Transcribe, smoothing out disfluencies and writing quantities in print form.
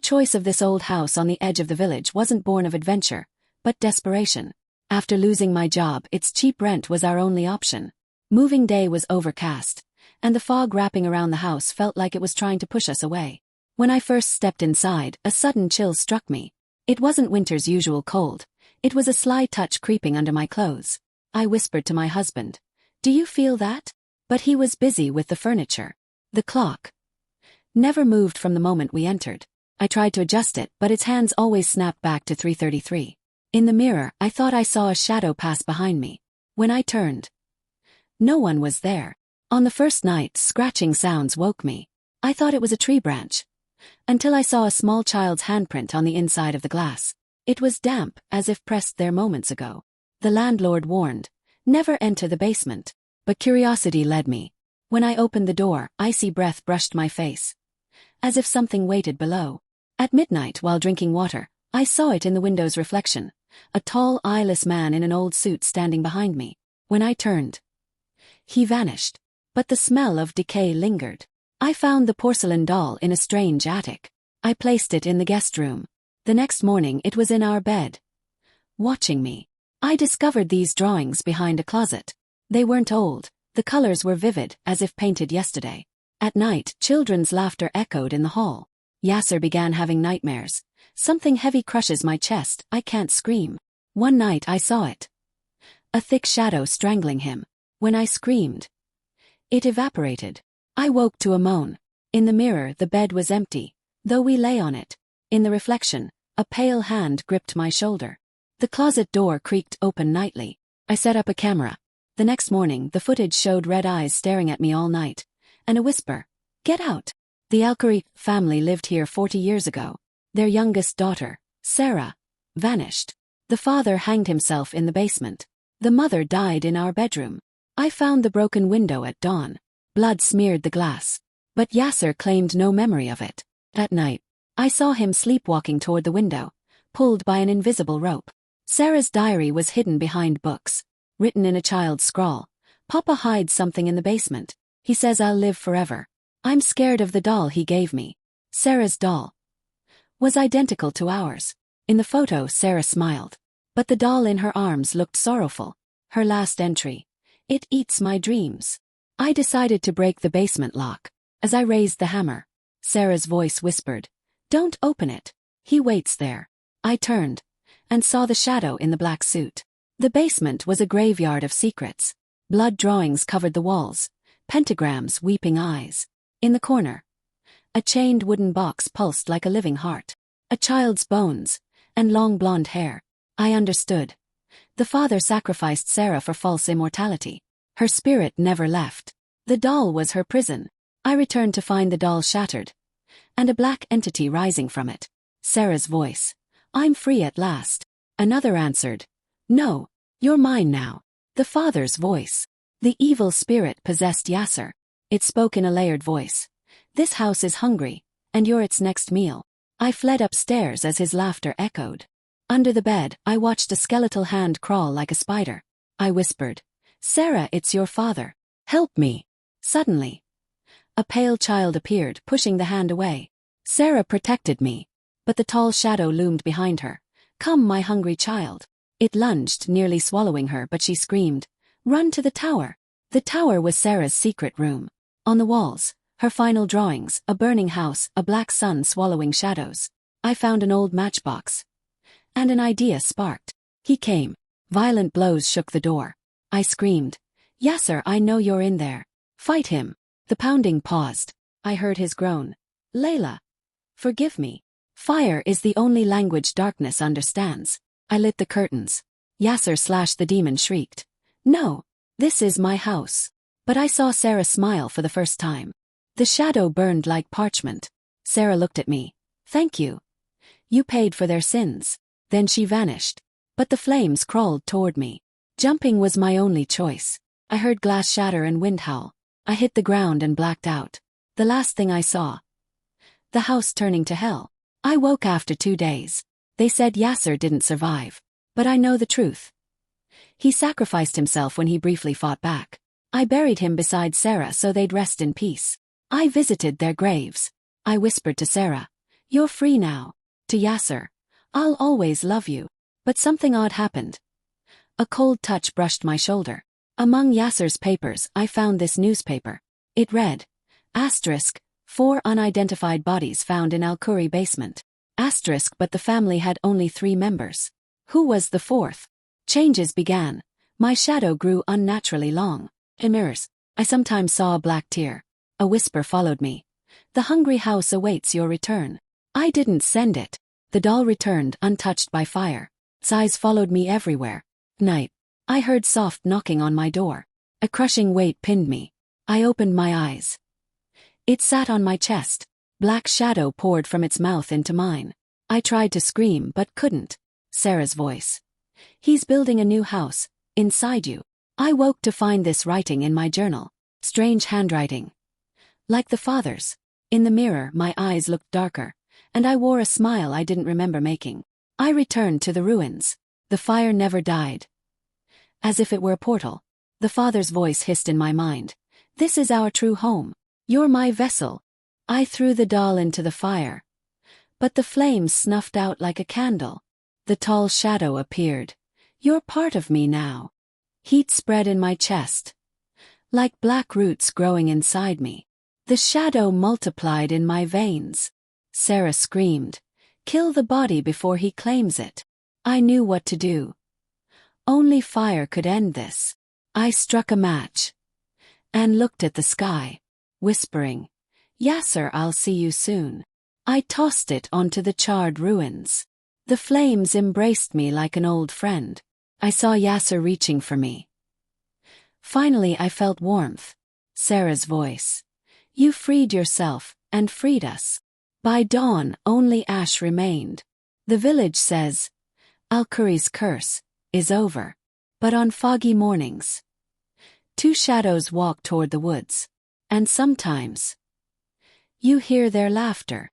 choice of this old house on the edge of the village wasn't born of adventure, but desperation. After losing my job, its cheap rent was our only option. Moving day was overcast, and the fog wrapping around the house felt like it was trying to push us away. When I first stepped inside, a sudden chill struck me. It wasn't winter's usual cold. It was a sly touch creeping under my clothes. I whispered to my husband, "Do you feel that?" But he was busy with the furniture. The clock never moved from the moment we entered. I tried to adjust it, but its hands always snapped back to 3:33. In the mirror, I thought I saw a shadow pass behind me. When I turned, no one was there. On the first night, scratching sounds woke me. I thought it was a tree branch, until I saw a small child's handprint on the inside of the glass. It was damp, as if pressed there moments ago. The landlord warned, "Never enter the basement." But curiosity led me. When I opened the door, icy breath brushed my face, as if something waited below. At midnight, while drinking water, I saw it in the window's reflection, a tall, eyeless man in an old suit standing behind me. When I turned, he vanished. But the smell of decay lingered. I found the porcelain doll in a strange attic. I placed it in the guest room. The next morning it was in our bed, watching me. I discovered these drawings behind a closet. They weren't old. The colors were vivid, as if painted yesterday. At night, children's laughter echoed in the hall. Yasser began having nightmares. Something heavy crushes my chest, I can't scream. One night I saw it, a thick shadow strangling him. When I screamed, it evaporated. I woke to a moan. In the mirror, the bed was empty, though we lay on it. In the reflection, a pale hand gripped my shoulder. The closet door creaked open nightly. I set up a camera. The next morning, the footage showed red eyes staring at me all night, and a whisper, "Get out." The Al-Khoury family lived here 40 years ago. Their youngest daughter, Sarah, vanished. The father hanged himself in the basement. The mother died in our bedroom. I found the broken window at dawn. Blood smeared the glass. But Yasser claimed no memory of it. At night, I saw him sleepwalking toward the window, pulled by an invisible rope. Sarah's diary was hidden behind books. Written in a child's scrawl, "Papa hides something in the basement. He says I'll live forever. I'm scared of the doll he gave me." Sarah's doll was identical to ours. In the photo, Sarah smiled. But the doll in her arms looked sorrowful. Her last entry, "It eats my dreams." I decided to break the basement lock. As I raised the hammer, Sarah's voice whispered, "Don't open it. He waits there." I turned, and saw the shadow in the black suit. The basement was a graveyard of secrets. Blood drawings covered the walls, pentagrams, weeping eyes. In the corner, a chained wooden box pulsed like a living heart. A child's bones, and long blonde hair. I understood. The father sacrificed Sarah for false immortality. Her spirit never left. The doll was her prison. I returned to find the doll shattered, and a black entity rising from it. Sarah's voice, "I'm free at last." Another answered, "No, you're mine now." The father's voice. The evil spirit possessed Yasser. It spoke in a layered voice. "This house is hungry, and you're its next meal." I fled upstairs as his laughter echoed. Under the bed, I watched a skeletal hand crawl like a spider. I whispered, "Sarah, it's your father. Help me." Suddenly, a pale child appeared, pushing the hand away. Sarah protected me, but the tall shadow loomed behind her. "Come, my hungry child." It lunged, nearly swallowing her, but she screamed, "Run to the tower." The tower was Sarah's secret room. On the walls, her final drawings, a burning house, a black sun swallowing shadows. I found an old matchbox, and an idea sparked. He came. Violent blows shook the door. I screamed, "Yasser, I know you're in there. Fight him." The pounding paused. I heard his groan, "Layla, forgive me. Fire is the only language darkness understands." I lit the curtains. Yasser slashed. The demon shrieked, "No, this is my house." But I saw Sarah smile for the first time. The shadow burned like parchment. Sarah looked at me. "Thank you. You paid for their sins." Then she vanished. But the flames crawled toward me. Jumping was my only choice. I heard glass shatter and wind howl. I hit the ground and blacked out. The last thing I saw, the house turning to hell. I woke after 2 days. They said Yasser didn't survive. But I know the truth. He sacrificed himself when he briefly fought back. I buried him beside Sarah so they'd rest in peace. I visited their graves. I whispered to Sarah, You're free now. To Yasser. I'll always love you. But something odd happened. A cold touch brushed my shoulder. Among Yasser's papers, I found this newspaper. It read, asterisk, 4 unidentified bodies found in Al-Khoury basement. Asterisk, but the family had only 3 members. Who was the 4th? Changes began. My shadow grew unnaturally long. In mirrors, I sometimes saw a black tear. A whisper followed me. The hungry house awaits your return. I didn't send it. The doll returned untouched by fire. Sighs followed me everywhere. Night. I heard soft knocking on my door. A crushing weight pinned me. I opened my eyes. It sat on my chest. Black shadow poured from its mouth into mine. I tried to scream but couldn't. Sarah's voice. He's building a new house, inside you. I woke to find this writing in my journal. Strange handwriting. Like the father's. In the mirror, my eyes looked darker, and I wore a smile I didn't remember making. I returned to the ruins. The fire never died. As if it were a portal. The father's voice hissed in my mind. This is our true home. You're my vessel. I threw the doll into the fire. But the flames snuffed out like a candle. The tall shadow appeared. You're part of me now. Heat spread in my chest. Like black roots growing inside me. The shadow multiplied in my veins. Sarah screamed. Kill the body before he claims it. I knew what to do. Only fire could end this. I struck a match. And looked at the sky. Whispering, Yasser, I'll see you soon. I tossed it onto the charred ruins. The flames embraced me like an old friend. I saw Yasser reaching for me. Finally I felt warmth. Sarah's voice. You freed yourself, and freed us. By dawn, only ash remained. The village says, Al-Khoury's curse is over. But on foggy mornings, 2 shadows walk toward the woods. And sometimes, you hear their laughter.